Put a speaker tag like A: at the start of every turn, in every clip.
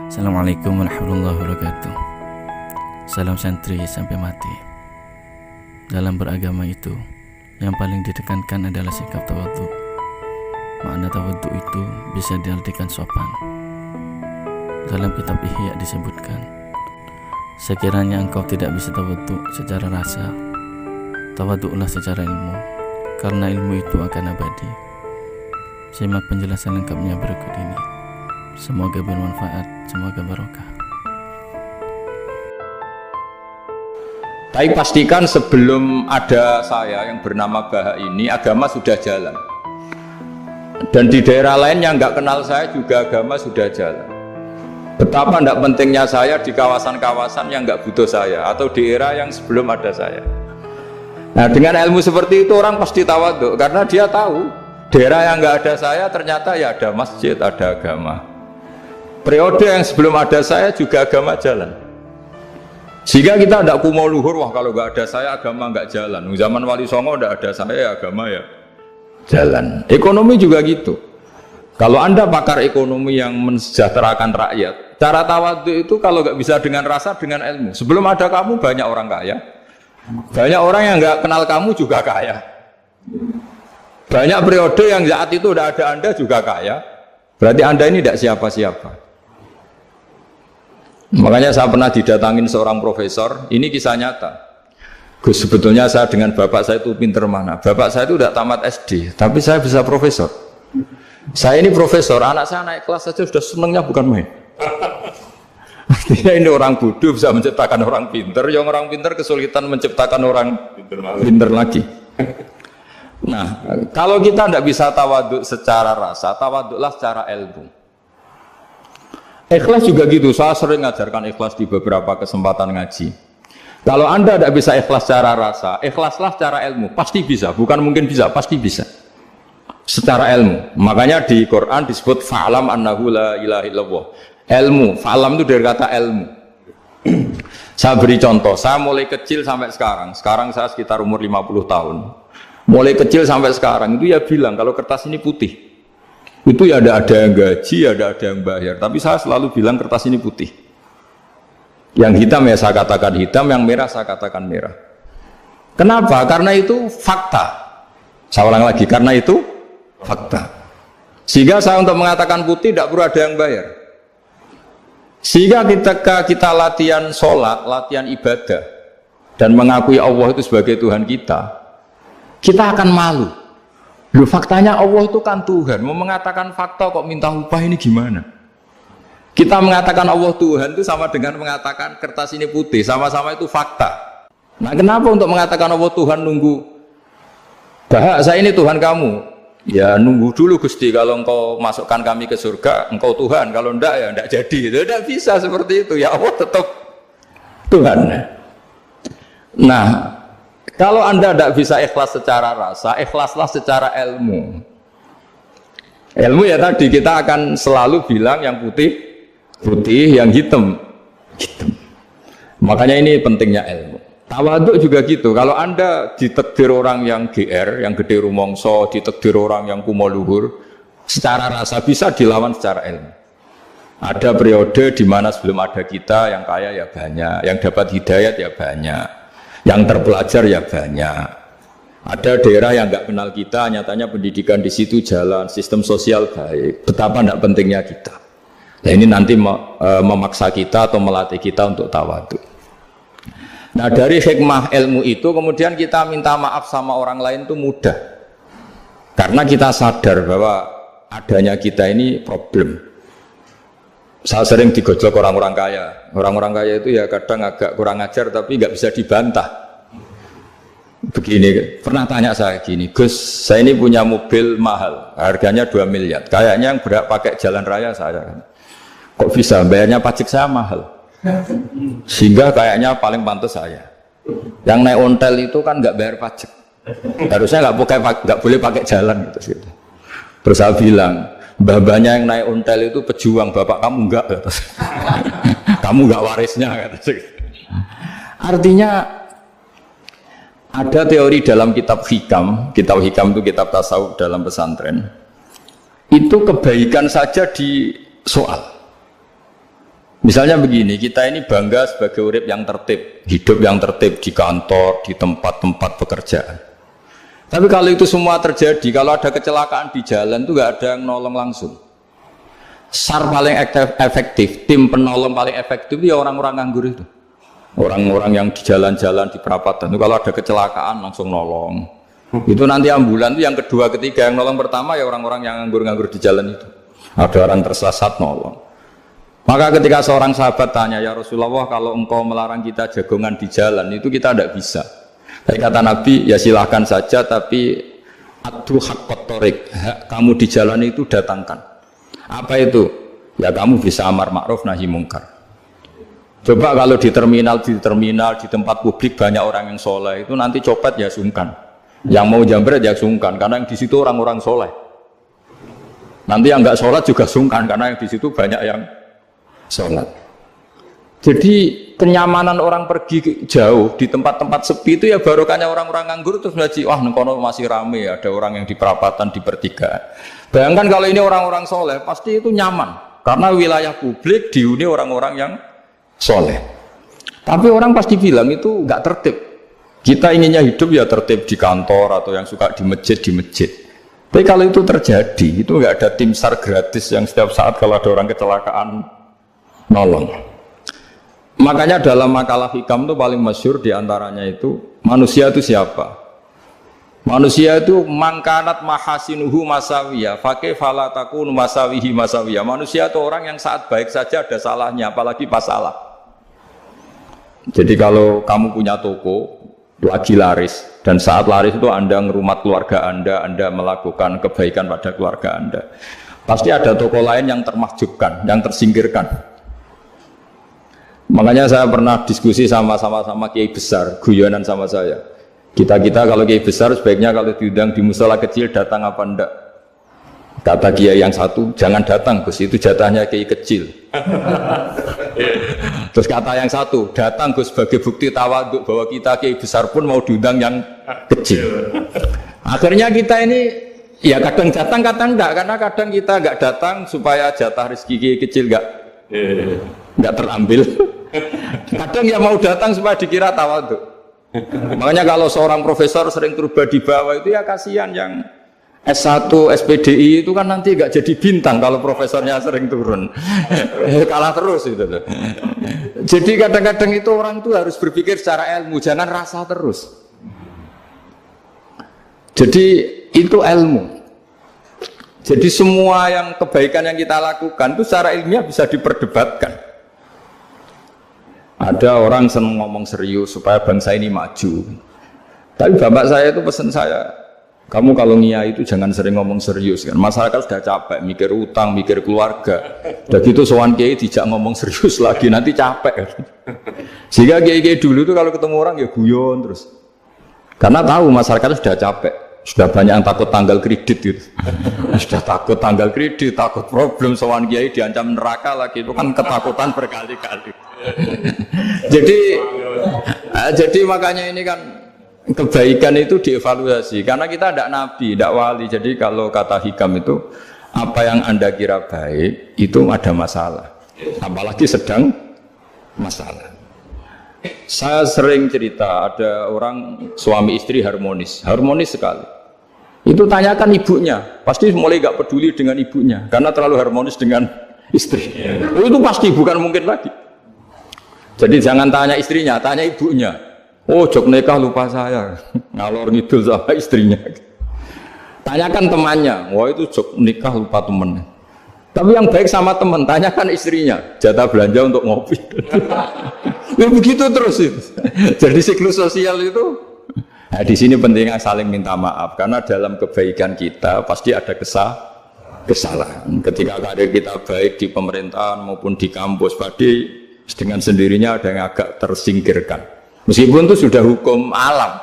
A: Assalamualaikum warahmatullahi wabarakatuh. Salam santri sampai mati. Dalam beragama itu, yang paling ditekankan adalah sikap tawadhu. Makna tawadhu itu bisa diartikan sopan. Dalam kitab Ihya disebutkan, sekiranya engkau tidak bisa tawadhu secara rasa, tawadhu'lah secara ilmu, karena ilmu itu akan abadi. Simak penjelasan lengkapnya berikut ini. Semoga bermanfaat, semoga barokah.
B: Tapi pastikan sebelum ada saya yang bernama Baha ini, agama sudah jalan. Dan di daerah lain yang nggak kenal saya juga agama sudah jalan. Betapa tidak pentingnya saya di kawasan-kawasan yang nggak butuh saya, atau di era yang sebelum ada saya. Nah, dengan ilmu seperti itu orang pasti tawadhu, karena dia tahu daerah yang nggak ada saya ternyata ya ada masjid, ada agama. Periode yang sebelum ada saya juga agama jalan. Sehingga kita tidak kumo luhur, wah kalau nggak ada saya agama nggak jalan. Zaman Wali Songo tidak ada saya agama ya jalan. Ekonomi juga gitu. Kalau Anda pakar ekonomi yang mensejahterakan rakyat, cara tawadhu itu kalau nggak bisa dengan rasa, dengan ilmu. Sebelum ada kamu banyak orang kaya, banyak orang yang nggak kenal kamu juga kaya. Banyak periode yang saat itu udah ada Anda juga kaya. Berarti Anda ini tidak siapa-siapa. Makanya saya pernah didatangin seorang profesor, ini kisah nyata. Gus, sebetulnya saya dengan bapak saya itu pinter mana? Bapak saya itu udah tamat SD, tapi saya bisa profesor. Saya ini profesor, anak saya naik kelas saja sudah senengnya bukan main. Artinya ini orang bodoh bisa menciptakan orang pinter, yang orang pinter kesulitan menciptakan orang pinter lagi. Nah, kalau kita tidak bisa tawadhu secara rasa, tawadhulah secara ilmu. Ikhlas juga gitu, saya sering ngajarkan ikhlas di beberapa kesempatan ngaji. Kalau Anda tidak bisa ikhlas secara rasa, ikhlaslah secara ilmu, pasti bisa, bukan mungkin bisa, pasti bisa. Secara ilmu, makanya di Quran disebut fa'lam annahu la ilaha illallah. Ilmu, fa'lam itu dari kata ilmu. Saya beri contoh, saya mulai kecil sampai sekarang saya sekitar umur 50 tahun. Mulai kecil sampai sekarang itu ya bilang kalau kertas ini putih. Itu ya ada yang gaji, ada yang bayar. Tapi saya selalu bilang kertas ini putih. Yang hitam ya saya katakan hitam, yang merah saya katakan merah. Kenapa? Karena itu fakta. Saya ulang lagi, karena itu fakta. Sehingga saya untuk mengatakan putih tidak perlu ada yang bayar. Sehingga ketika kita latihan sholat, latihan ibadah, dan mengakui Allah itu sebagai Tuhan kita akan malu. Loh, faktanya Allah itu kan Tuhan, mau mengatakan fakta kok minta upah, ini gimana? Kita mengatakan Allah Tuhan itu sama dengan mengatakan kertas ini putih, sama-sama itu fakta. Nah, kenapa untuk mengatakan Allah Tuhan nunggu, Bah, saya ini Tuhan kamu? Ya nunggu dulu Gusti, kalau engkau masukkan kami ke surga, engkau Tuhan, kalau enggak ya enggak jadi. Itu tidak bisa seperti itu, ya Allah tetap Tuhan. Nah, kalau Anda tidak bisa ikhlas secara rasa, ikhlaslah secara ilmu. Ilmu ya tadi kita akan selalu bilang yang putih, putih, yang hitam, hitam. Makanya ini pentingnya ilmu. Tawadhu juga gitu. Kalau Anda ditakdir orang yang GR, yang gede rumongso, ditakdir orang yang kumo luhur, secara rasa bisa dilawan secara ilmu. Ada periode di mana sebelum ada kita yang kaya ya banyak, yang dapat hidayat ya banyak. Yang terpelajar ya banyak. Ada daerah yang nggak kenal kita, nyatanya pendidikan di situ jalan, sistem sosial baik. Betapa tidak pentingnya kita. Nah, ini nanti memaksa kita atau melatih kita untuk tawadhu. Nah, dari hikmah ilmu itu kemudian kita minta maaf sama orang lain itu mudah. Karena kita sadar bahwa adanya kita ini problem. Saya sering digojlok orang-orang kaya. Orang-orang kaya itu ya kadang agak kurang ajar tapi nggak bisa dibantah. Begini, pernah tanya saya gini, Gus, saya ini punya mobil mahal, harganya 2 miliar. Kayaknya yang berak pakai jalan raya saya. Kok bisa? Bayarnya pajak saya mahal. Sehingga kayaknya paling pantas saya. Yang naik ontel itu kan nggak bayar pajak. Harusnya nggak boleh pakai jalan gitu. Terus saya bilang, babanya yang naik ontel itu pejuang, bapak kamu enggak, kata. Kamu enggak warisnya, kata. Artinya ada teori dalam kitab hikam itu kitab tasawuf dalam pesantren. Itu kebaikan saja di soal. Misalnya begini, kita ini bangga sebagai urip yang tertib, hidup yang tertib di kantor, di tempat-tempat pekerjaan. Tapi kalau itu semua terjadi, kalau ada kecelakaan di jalan itu nggak ada yang nolong langsung. SAR paling efektif, tim penolong paling efektif ya orang-orang nganggur itu. Orang-orang yang di jalan-jalan di perapatan itu kalau ada kecelakaan langsung nolong. Itu nanti ambulan itu yang kedua, ketiga, yang nolong pertama ya orang-orang yang nganggur-nganggur di jalan itu. Ada orang tersesat nolong. Maka ketika seorang sahabat tanya, ya Rasulullah, kalau engkau melarang kita jagongan di jalan, itu kita tidak bisa. Tapi kata Nabi, ya silahkan saja, tapi adu haqqat thoriq, hak kamu di jalan itu datangkan. Apa itu? Ya kamu bisa amar ma'ruf nahi mungkar. Coba kalau di terminal, di tempat publik banyak orang yang soleh, itu nanti copet ya sungkan. Yang mau jambret ya sungkan, karena yang di situ orang-orang soleh. Nanti yang nggak sholat juga sungkan, karena yang di situ banyak yang sholat. Jadi kenyamanan orang pergi jauh di tempat-tempat sepi itu ya barokahnya orang-orang nganggur terus ngaji, wah nengkono masih rame, ada orang yang di perapatan, di pertigaan. Bayangkan kalau ini orang-orang soleh, pasti itu nyaman karena wilayah publik dihuni orang-orang yang soleh. Tapi orang pasti bilang itu nggak tertib. Kita inginnya hidup ya tertib di kantor atau yang suka di masjid, di masjid. Tapi kalau itu terjadi, itu nggak ada tim SAR gratis yang setiap saat kalau ada orang kecelakaan nolong. Makanya dalam makalah hikam itu paling masyhur diantaranya itu manusia itu siapa? Manusia itu mangkanat mahasinuhu masawiyah, fakih falatakun masawihi masawiyah. Manusia itu orang yang saat baik saja ada salahnya, apalagi pas salah. Jadi kalau kamu punya toko lagi laris dan saat laris itu Anda ngerumat keluarga Anda melakukan kebaikan pada keluarga Anda, pasti ada toko lain yang termahjubkan, yang tersingkirkan. Makanya saya pernah diskusi sama kiai besar, guyonan sama saya. Kita kalau kiai besar sebaiknya kalau diundang di musala kecil datang apa enggak? Kata kiai yang satu, jangan datang Gus, itu jatahnya kiai kecil. Terus kata yang satu, datang Gus sebagai bukti tawaduk bahwa kita kiai besar pun mau diundang yang kecil. Akhirnya kita ini ya kadang datang kadang enggak, karena kadang kita enggak datang supaya jatah rezeki kiai kecil enggak terambil. Kadang ya mau datang supaya dikira tawaduk. Makanya kalau seorang profesor sering turba di bawah itu ya kasihan yang S1, SPDI itu kan nanti nggak jadi bintang kalau profesornya sering turun. Kalah terus itu. Jadi kadang-kadang itu orang itu harus berpikir secara ilmu, jangan rasa terus. Jadi itu ilmu. Jadi semua yang kebaikan yang kita lakukan itu secara ilmiah bisa diperdebatkan. Ada orang senang ngomong serius supaya bangsa ini maju. Tapi bapak saya itu pesan saya, kamu kalau ngiyai itu jangan sering ngomong serius kan. Masyarakat sudah capek mikir utang, mikir keluarga. Udah gitu sowan kiai dijak ngomong serius lagi nanti capek kan. Sehingga kiai-kiai dulu itu kalau ketemu orang ya guyon terus. Karena tahu masyarakat sudah capek. Sudah banyak yang takut tanggal kredit gitu. Sudah takut tanggal kredit, takut problem sowan kiai diancam neraka lagi, itu kan ketakutan berkali-kali. Jadi makanya ini kan kebaikan itu dievaluasi karena kita tidak nabi, tidak wali. Jadi kalau kata hikam itu apa yang Anda kira baik itu ada masalah, apalagi sedang masalah. Saya sering cerita ada orang suami istri harmonis sekali. Itu tanyakan ibunya, pasti mulai gak peduli dengan ibunya karena terlalu harmonis dengan istri. Itu pasti bukan mungkin lagi. Jadi jangan tanya istrinya, tanya ibunya. Oh, jok nikah lupa saya, ngalor ngidul sama istrinya. Tanyakan temannya, wah itu jok nikah lupa temennya. Tapi yang baik sama teman, tanyakan istrinya, jatah belanja untuk ngopi. Ya begitu terus itu. Jadi siklus sosial itu. Nah, di sini pentingnya saling minta maaf karena dalam kebaikan kita pasti ada kesalahan. Ketika karir kita baik di pemerintahan maupun di kampus, pasti dengan sendirinya ada yang agak tersingkirkan. Meskipun itu sudah hukum alam,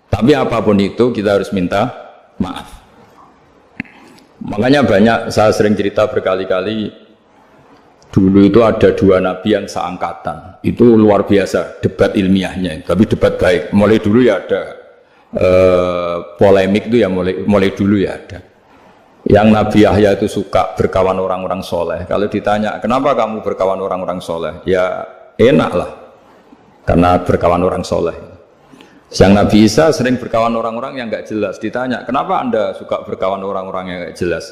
B: tapi apapun itu kita harus minta maaf. Makanya banyak, saya sering cerita berkali-kali, dulu itu ada dua nabi yang seangkatan. Itu luar biasa debat ilmiahnya, tapi debat baik. Mulai dulu ya ada polemik itu ya mulai dulu ya ada. Yang Nabi Yahya itu suka berkawan orang-orang soleh. Kalau ditanya, kenapa kamu berkawan orang-orang soleh? Ya enak lah, karena berkawan orang soleh. Yang Nabi Isa sering berkawan orang-orang yang nggak jelas. Ditanya, kenapa anda suka berkawan orang-orang yang nggak jelas?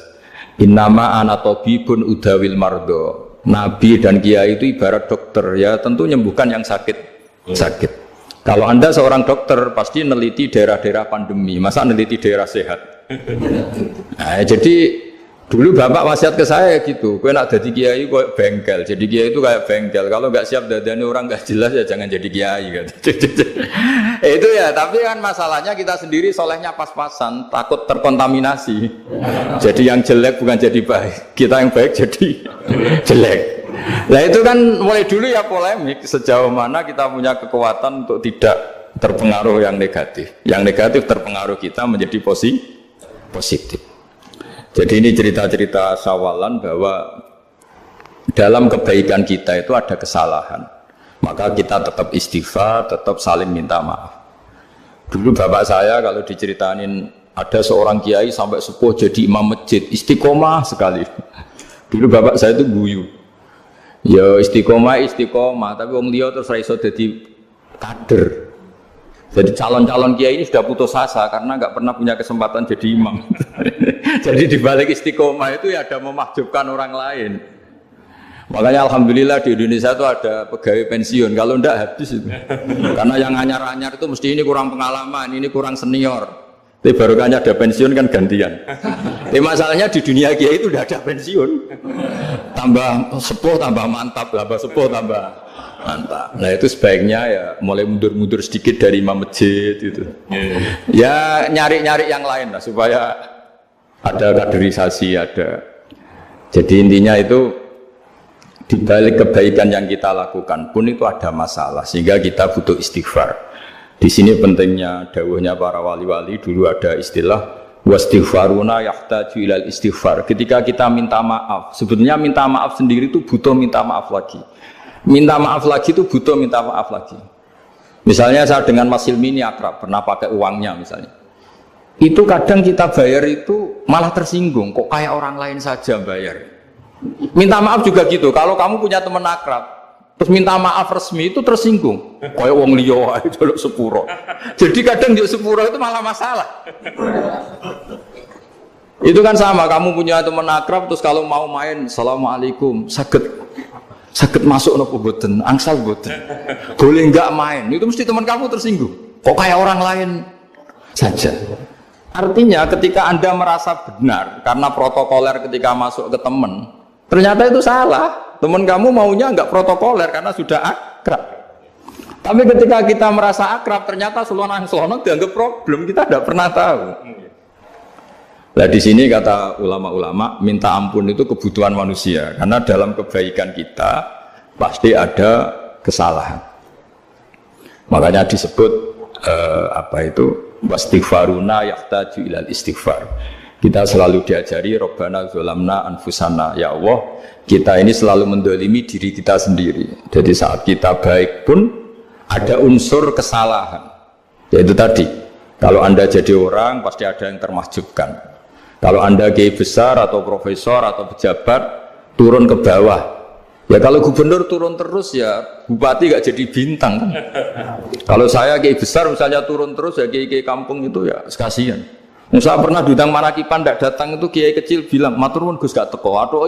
B: Innama ana tabibun udawil mardo. Nabi dan kiai itu ibarat dokter, ya tentu menyembuhkan yang sakit. Kalau anda seorang dokter pasti neliti daerah-daerah pandemi, masa neliti daerah sehat? Nah, jadi dulu bapak wasiat ke saya gitu, kowe nak jadi kiai kok bengkel, jadi kiai itu kayak bengkel, kalau nggak siap dadani orang nggak jelas ya jangan jadi kiai gitu. Itu ya, tapi kan masalahnya kita sendiri solehnya pas-pasan, takut terkontaminasi. Jadi yang jelek bukan jadi baik, kita yang baik jadi jelek. Nah itu kan mulai dulu ya polemik, sejauh mana kita punya kekuatan untuk tidak terpengaruh yang negatif. Yang negatif terpengaruh kita menjadi positif. Jadi ini cerita-cerita sawalan bahwa dalam kebaikan kita itu ada kesalahan. Maka kita tetap istighfar, tetap saling minta maaf. Dulu bapak saya kalau diceritain ada seorang kiai sampai sepuh jadi imam masjid, istiqomah sekali. Dulu bapak saya itu guyu. Ya istiqomah, tapi wong liya terus ra iso dadi kader. Jadi calon-calon kiai ini sudah putus asa karena nggak pernah punya kesempatan jadi imam. Jadi dibalik istiqomah itu ya ada memahjubkan orang lain. Makanya alhamdulillah di Indonesia itu ada pegawai pensiun. Kalau enggak habis itu. Karena yang anyar-anyar itu mesti ini kurang pengalaman, ini kurang senior. Tapi baru kan ada pensiun kan gantian. Tapi masalahnya di dunia kiai itu udah ada pensiun. Tambah sepuh tambah mantap, tambah sepuh tambah mantap. Nah itu sebaiknya ya mulai mundur-mundur sedikit dari imam masjid itu. Ya nyari-nyari yang lain lah supaya ada kaderisasi, ada. Jadi intinya itu di balik kebaikan yang kita lakukan pun itu ada masalah sehingga kita butuh istighfar. Di sini pentingnya dawuhnya para wali-wali, dulu ada istilah wastighfaruna yahtaju ilal istighfar. Ketika kita minta maaf, sebetulnya minta maaf sendiri itu butuh minta maaf lagi. Minta maaf lagi itu butuh minta maaf lagi. Misalnya saya dengan Mas Hilmi ini akrab, pernah pakai uangnya misalnya. Itu kadang kita bayar itu malah tersinggung, kok kayak orang lain saja bayar. Minta maaf juga gitu, kalau kamu punya teman akrab terus minta maaf resmi itu tersinggung, kayak wong liya ae jaluk sepuro. Jadi kadang jaluk sepuro itu malah masalah. Itu kan sama, kamu punya teman akrab terus kalau mau main assalamualaikum, saged masuk nopo boten, angsal boten. Boleh enggak main? Itu mesti teman kamu tersinggung. Kok kayak orang lain saja. Artinya ketika Anda merasa benar karena protokoler ketika masuk ke teman, ternyata itu salah. Teman kamu maunya enggak protokoler karena sudah akrab. Tapi ketika kita merasa akrab, ternyata selonang-selonang dianggap problem, kita tidak pernah tahu. Nah di sini kata ulama-ulama, minta ampun itu kebutuhan manusia, karena dalam kebaikan kita pasti ada kesalahan. Makanya disebut wastighfaruna yahtaju ilal istighfar. Kita selalu diajari Rabbana zolamna anfusana, ya Allah kita ini selalu mendolimi diri kita sendiri. Jadi saat kita baik pun ada unsur kesalahan. Yaitu tadi, kalau Anda jadi orang pasti ada yang termahjubkan. Kalau Anda kiai besar atau profesor atau pejabat turun ke bawah, ya kalau gubernur turun terus ya bupati gak jadi bintang kan? Kalau saya kiai besar misalnya turun terus ya kiai kampung itu ya kasihan. Saya pernah diundang Marakipan tidak datang itu kiai kecil bilang matur nuwun Gus gak teko, aduh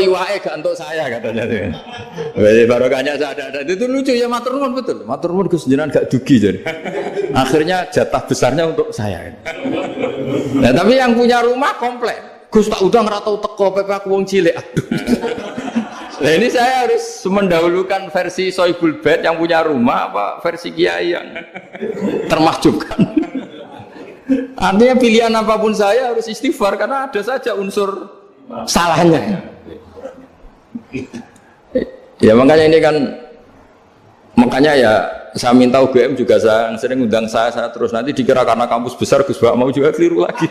B: iwake gak untuk saya katanya. Jadi barokahnya saya ada itu lucu ya, matur nuwun betul. Matur nuwun Gus jenengan gak dugi jadi. Akhirnya jatah besarnya untuk saya. Nah, tapi yang punya rumah komplain. Gus tak udah ora tau teko pepe aku wong cilik. Aduh. Nah, ini saya harus mendahulukan versi Sohibul Bait yang punya rumah apa versi kiai yang termahjubkan. Artinya pilihan apapun saya harus istighfar karena ada saja unsur salahnya. Ya makanya ini kan, makanya ya saya minta UGM juga saya sering undang saya terus, nanti dikira karena kampus besar Gus Bak mau juga keliru lagi.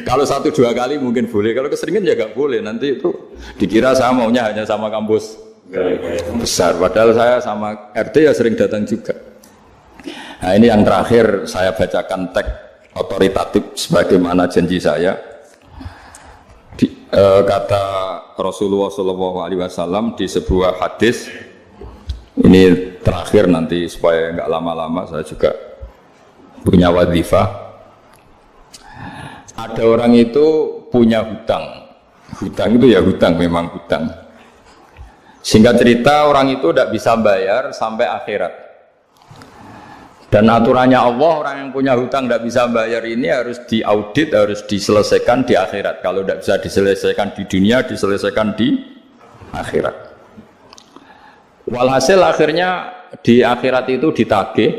B: Kalau 1-2 kali mungkin boleh, kalau keseringan ya gak boleh, nanti itu dikira saya maunya hanya sama kampus besar, padahal saya sama RT ya sering datang juga. Nah ini yang terakhir saya bacakan teks otoritatif sebagaimana janji saya. Kata Rasulullah SAW di sebuah hadis, ini terakhir nanti supaya nggak lama-lama, saya juga punya wadhifah. Ada orang itu punya hutang itu ya hutang, memang hutang. Singkat cerita orang itu tidak bisa bayar sampai akhirat. Dan aturannya Allah, orang yang punya hutang tidak bisa bayar ini harus diaudit, harus diselesaikan di akhirat. Kalau tidak bisa diselesaikan di dunia, diselesaikan di akhirat. Walhasil akhirnya di akhirat itu ditagih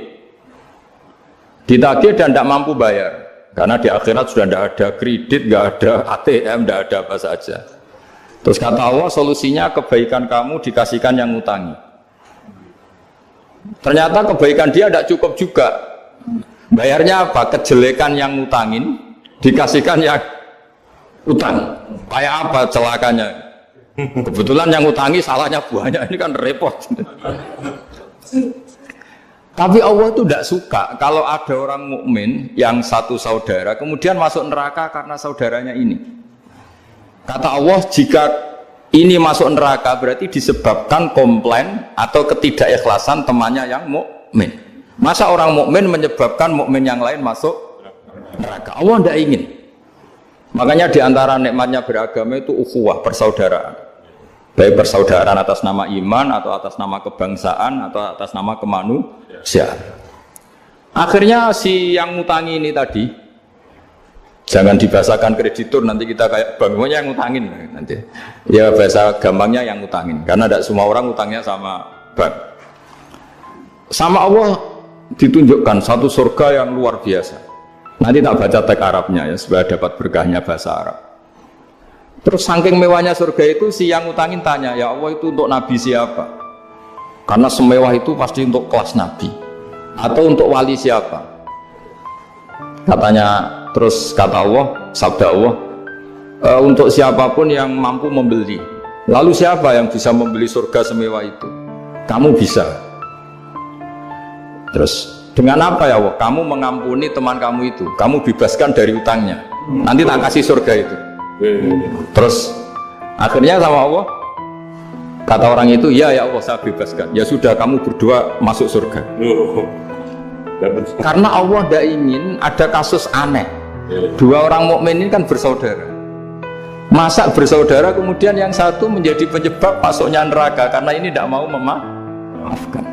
B: dan tidak mampu bayar. Karena di akhirat sudah tidak ada kredit, tidak ada ATM, tidak ada apa saja. Terus kata Allah, solusinya kebaikan kamu dikasihkan yang ngutangi. Ternyata kebaikan dia tidak cukup juga. Bayarnya apa? Kejelekan yang ngutangin dikasihkan yang utang. Kayak apa celakanya? Kebetulan yang ngutangi salahnya banyak, ini kan repot. Tapi Allah itu tidak suka kalau ada orang mukmin yang satu saudara kemudian masuk neraka karena saudaranya ini. Kata Allah, jika ini masuk neraka berarti disebabkan komplain atau ketidakikhlasan temannya yang mukmin. Masa orang mukmin menyebabkan mukmin yang lain masuk neraka? Allah tidak ingin. Makanya diantara nikmatnya beragama itu ukhuwah, persaudaraan. Baik persaudaraan atas nama iman atau atas nama kebangsaan atau atas nama kemanusiaan. Akhirnya si yang ngutangi ini tadi, jangan dibahasakan kreditur, nanti kita kayak bangunnya yang ngutangin nanti. Ya bahasa gampangnya yang ngutangin, karena tidak semua orang ngutangnya sama bank. Sama Allah ditunjukkan satu surga yang luar biasa. Nanti tak baca teks Arabnya ya supaya dapat berkahnya bahasa Arab. Terus saking mewahnya surga itu si yang ngutangin tanya, ya Allah itu untuk nabi siapa? Karena semewah itu pasti untuk kelas nabi. Atau untuk wali siapa? Katanya, terus kata Allah, sabda Allah, untuk siapapun yang mampu membeli. Lalu siapa yang bisa membeli surga semewah itu? Kamu bisa. Terus dengan apa ya Allah? Kamu mengampuni teman kamu itu, kamu bebaskan dari utangnya. Nanti tak kasih surga itu. Terus akhirnya sama Allah, kata orang itu, ya Allah saya bebaskan. Ya sudah, kamu berdua masuk surga. Karena Allah tidak ingin ada kasus aneh. Dua orang mukmin ini kan bersaudara. Masa bersaudara kemudian yang satu menjadi penyebab masuknya neraka karena ini tidak mau memaafkan.